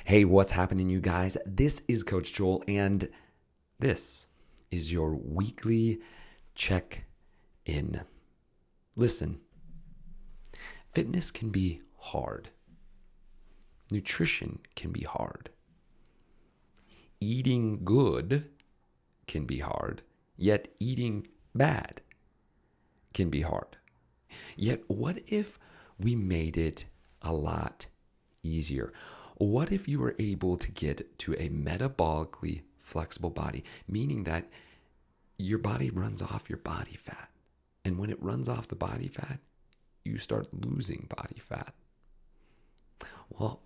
Hey, what's happening, you guys? This is Coach Joel, and this is your weekly check in. Listen, fitness can be hard, nutrition can be hard, eating good can be hard, yet eating bad can be hard. Yet, what if we made it a lot easier? What if you were able to get to a metabolically flexible body, meaning that your body runs off your body fat? And when it runs off the body fat, you start losing body fat. Well,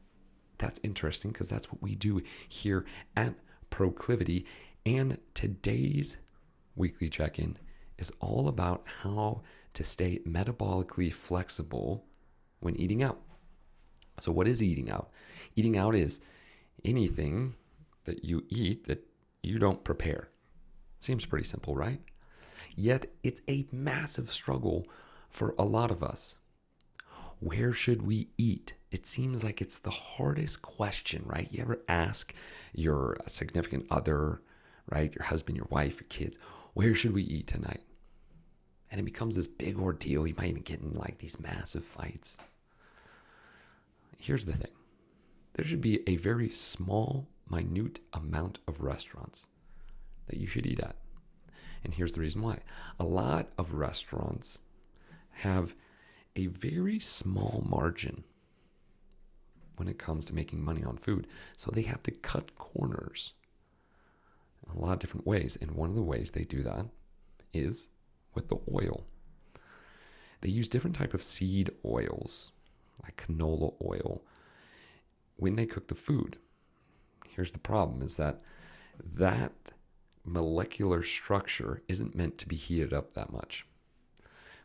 that's interesting because that's what we do here at Proclivity. And today's weekly check in is all about how to stay metabolically flexible when eating out. So, what is eating out? Eating out is anything that you eat that you don't prepare. Seems pretty simple, right? Yet, it's a massive struggle for a lot of us. Where should we eat? It seems like it's the hardest question, right? You ever ask your significant other, right? Your husband, your wife, your kids, where should we eat tonight? And it becomes this big ordeal. You might even get in like these massive fights. Here's the thing. There should be a very small, minute amount of restaurants that you should eat at. And here's the reason why. A lot of restaurants have a very small margin when it comes to making money on food. So they have to cut corners in a lot of different ways. And one of the ways they do that is with the oil. They use different type of seed oils, like canola oil, when they cook the food. Here's the problem, is that molecular structure isn't meant to be heated up that much.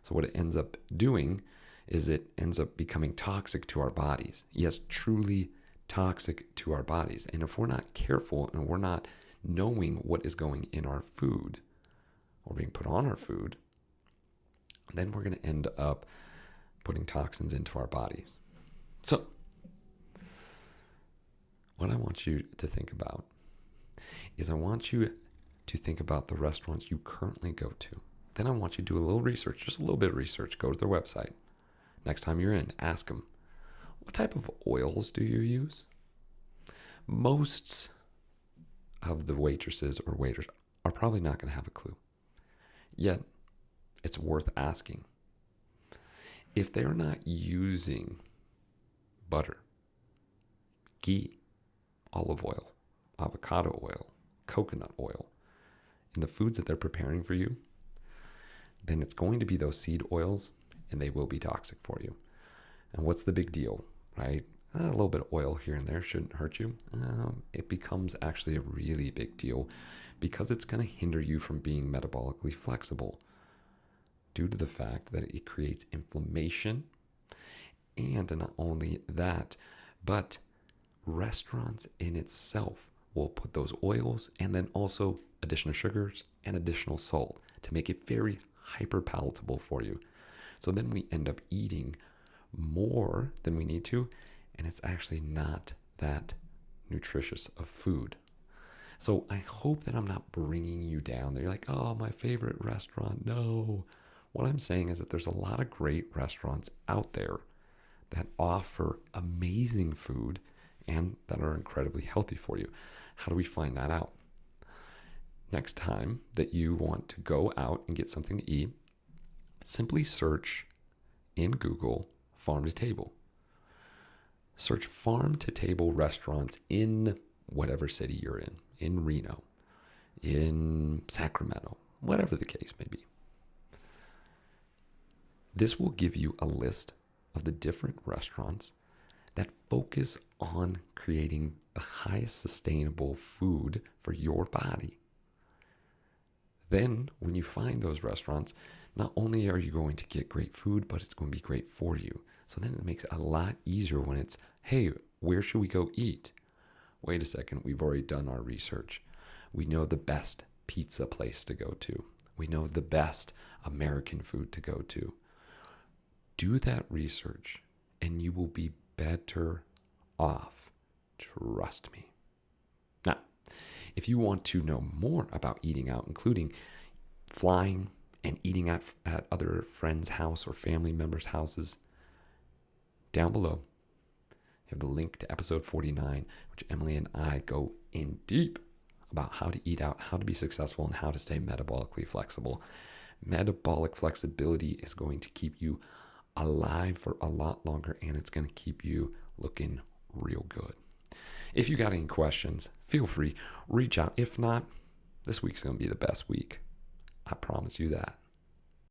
So what it ends up doing is it ends up becoming toxic to our bodies. Yes, truly toxic to our bodies. And if we're not careful and we're not knowing what is going in our food or being put on our food, then we're going to end up putting toxins into our bodies. So, what I want you to think about is I want you to think about the restaurants you currently go to. Then I want you to do a little research, just a little bit of research. Go to their website. Next time you're in, ask them, what type of oils do you use? Most of the waitresses or waiters are probably not going to have a clue. Yet, it's worth asking. If they're not using butter, ghee, olive oil, avocado oil, coconut oil in the foods that they're preparing for you, then it's going to be those seed oils and they will be toxic for you. And what's the big deal, right? A little bit of oil here and there shouldn't hurt you. It becomes actually a really big deal because it's going to hinder you from being metabolically flexible due to the fact that it creates inflammation. And not only that, but restaurants in itself will put those oils and then also additional sugars and additional salt to make it very hyper palatable for you. So then we end up eating more than we need to, and it's actually not that nutritious of food. So I hope that I'm not bringing you down there. You're like, oh, my favorite restaurant. No. What I'm saying is that there's a lot of great restaurants out there that offer amazing food and that are incredibly healthy for you. How do we find that out? Next time that you want to go out and get something to eat, simply search in Google farm to table. Search farm to table restaurants in whatever city you're in Reno, in Sacramento, whatever the case may be. This will give you a list of the different restaurants that focus on creating the highest sustainable food for your body. Then, when you find those restaurants, not only are you going to get great food, but it's going to be great for you. So then it makes it a lot easier when it's, hey, where should we go eat? Wait a second, we've already done our research. We know the best pizza place to go to. We know the best American food to go to. Do that research and you will be better off. Trust me. Now, if you want to know more about eating out, including flying and eating at other friends' house or family members' houses, down below, you have the link to episode 49, which Emily and I go in deep about how to eat out, how to be successful, and how to stay metabolically flexible. Metabolic flexibility is going to keep you alive for a lot longer, and it's going to keep you looking real good. If you got any questions, feel free, reach out. If not, this week's going to be the best week. I promise you that.